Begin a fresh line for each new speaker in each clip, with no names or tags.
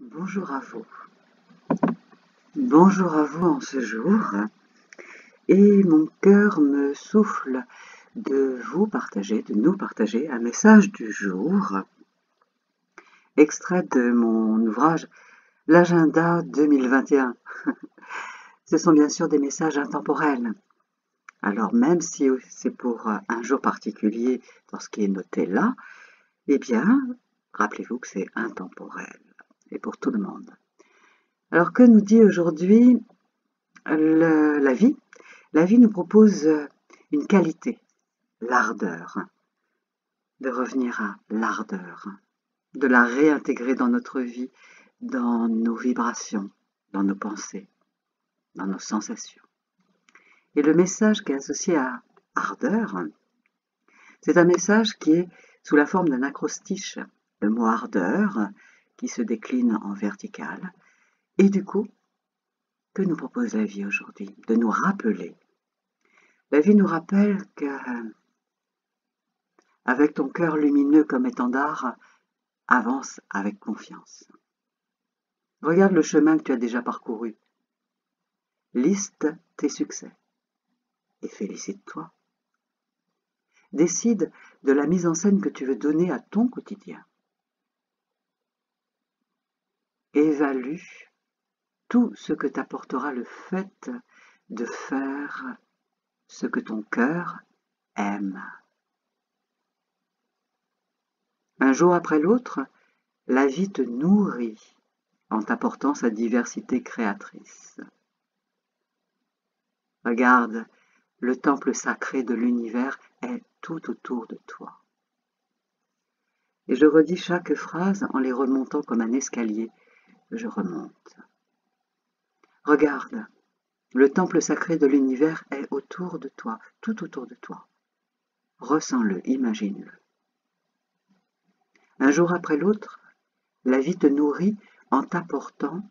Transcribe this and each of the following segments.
Bonjour à vous. Bonjour à vous en ce jour. Et mon cœur me souffle de nous partager un message du jour, extrait de mon ouvrage L'agenda 2021. Ce sont bien sûr des messages intemporels. Alors même si c'est pour un jour particulier dans ce qui est noté là, eh bien, rappelez-vous que c'est intemporel et pour tout le monde. Alors que nous dit aujourd'hui la vie? La vie nous propose une qualité, l'ardeur, de revenir à l'ardeur, de la réintégrer dans notre vie, dans nos vibrations, dans nos pensées, dans nos sensations. Et le message qui est associé à ardeur, c'est un message qui est sous la forme d'un acrostiche, le mot ardeur, qui se décline en vertical. Et du coup, que nous propose la vie aujourd'hui? De nous rappeler. La vie nous rappelle que, avec ton cœur lumineux comme étendard, avance avec confiance. Regarde le chemin que tu as déjà parcouru. Liste tes succès et félicite-toi. Décide de la mise en scène que tu veux donner à ton quotidien. Évalue tout ce que t'apportera le fait de faire ce que ton cœur aime. Un jour après l'autre, la vie te nourrit en t'apportant sa diversité créatrice. Regarde, le temple sacré de l'univers est tout autour de toi. Et je redis chaque phrase en les remontant comme un escalier. Je remonte. Regarde, le temple sacré de l'univers est autour de toi, tout autour de toi. Ressens-le, imagine-le. Un jour après l'autre, la vie te nourrit en t'apportant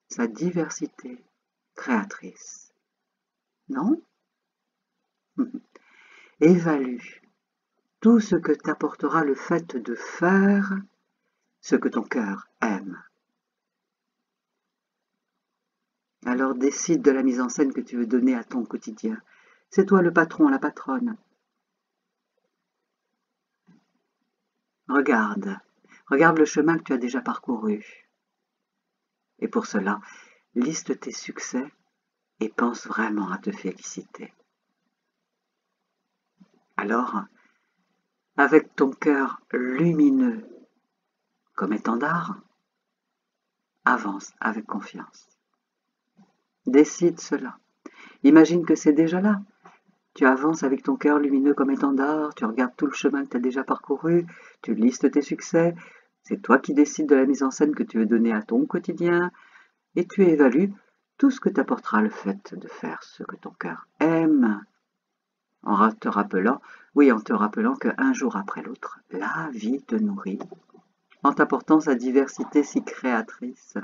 sa diversité créatrice. Non? Évalue tout ce que t'apportera le fait de faire ce que ton cœur aime. Alors décide de la mise en scène que tu veux donner à ton quotidien. C'est toi le patron, la patronne. Regarde le chemin que tu as déjà parcouru. Et pour cela, liste tes succès et pense vraiment à te féliciter. Alors, avec ton cœur lumineux comme étendard, avance avec confiance. Décide cela. Imagine que c'est déjà là. Tu avances avec ton cœur lumineux comme étendard, tu regardes tout le chemin que tu as déjà parcouru, tu listes tes succès, c'est toi qui décides de la mise en scène que tu veux donner à ton quotidien, et tu évalues tout ce que t'apportera le fait de faire ce que ton cœur aime, en te rappelant qu'un jour après l'autre, la vie te nourrit, en t'apportant sa diversité si créatrice.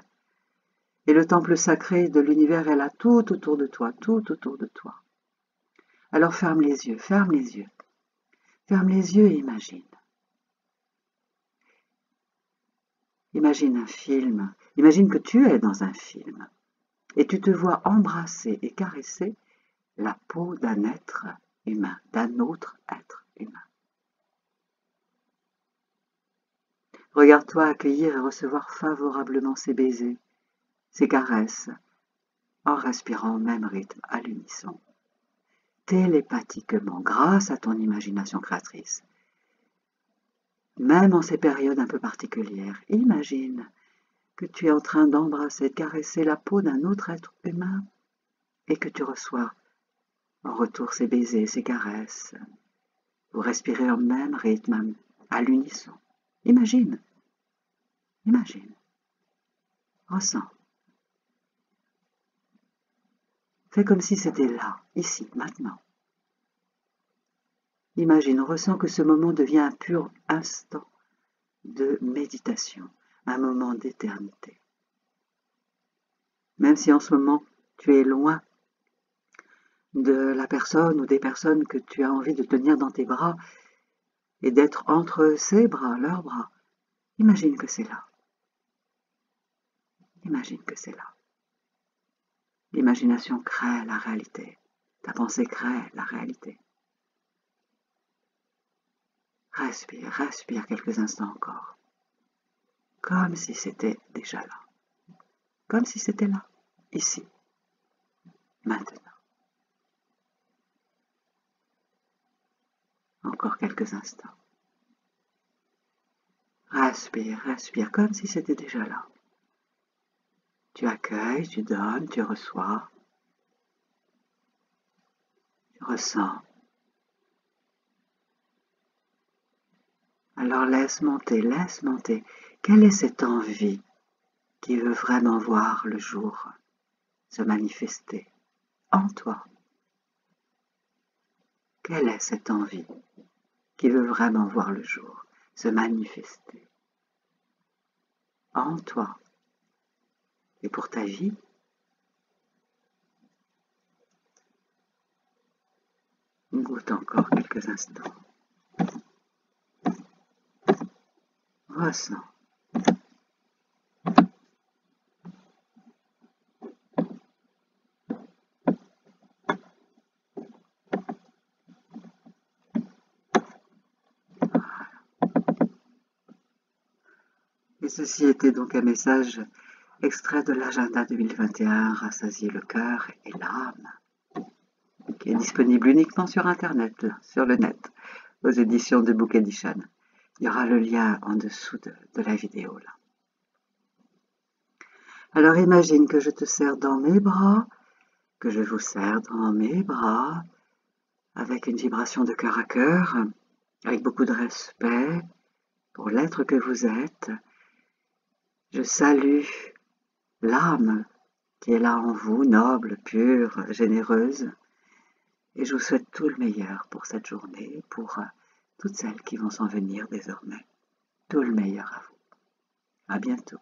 Et le temple sacré de l'univers est là tout autour de toi, tout autour de toi. Alors ferme les yeux, ferme les yeux. Ferme les yeux et imagine. Imagine un film. Imagine que tu es dans un film. Et tu te vois embrasser et caresser la peau d'un être humain, d'un autre être humain. Regarde-toi accueillir et recevoir favorablement ces baisers, ces caresses, en respirant au même rythme, à l'unisson. Télépathiquement, grâce à ton imagination créatrice. Même en ces périodes un peu particulières, imagine que tu es en train d'embrasser, de caresser la peau d'un autre être humain et que tu reçois en retour ces baisers, ces caresses. Vous respirez au même rythme, à l'unisson. Imagine, ressens. Fais comme si c'était là, ici, maintenant. Imagine, ressens que ce moment devient un pur instant de méditation, un moment d'éternité. Même si en ce moment tu es loin de la personne ou des personnes que tu as envie de tenir dans tes bras et d'être entre ses bras, leurs bras, imagine que c'est là. Imagine que c'est là. L'imagination crée la réalité. Ta pensée crée la réalité. Respire, respire quelques instants encore. Comme si c'était déjà là. Comme si c'était là, ici, maintenant. Encore quelques instants. Respire, respire, comme si c'était déjà là. Tu accueilles, tu donnes, tu reçois, tu ressens. Alors laisse monter, laisse monter. Quelle est cette envie qui veut vraiment voir le jour se manifester en toi? Quelle est cette envie qui veut vraiment voir le jour se manifester en toi et pour ta vie? Goûte encore quelques instants. Ressens. Et ceci était donc un message extrait de l'agenda 2021 Rassasier le cœur et l'âme, qui est disponible uniquement sur Internet, là, sur le net, aux éditions de Book Edition. Il y aura le lien en dessous de la vidéo là. Alors imagine que je te serre dans mes bras, que je vous serre dans mes bras, avec une vibration de cœur à cœur, avec beaucoup de respect pour l'être que vous êtes. Je salue l'âme qui est là en vous, noble, pure, généreuse, et je vous souhaite tout le meilleur pour cette journée, pour toutes celles qui vont s'en venir désormais. Tout le meilleur à vous. À bientôt.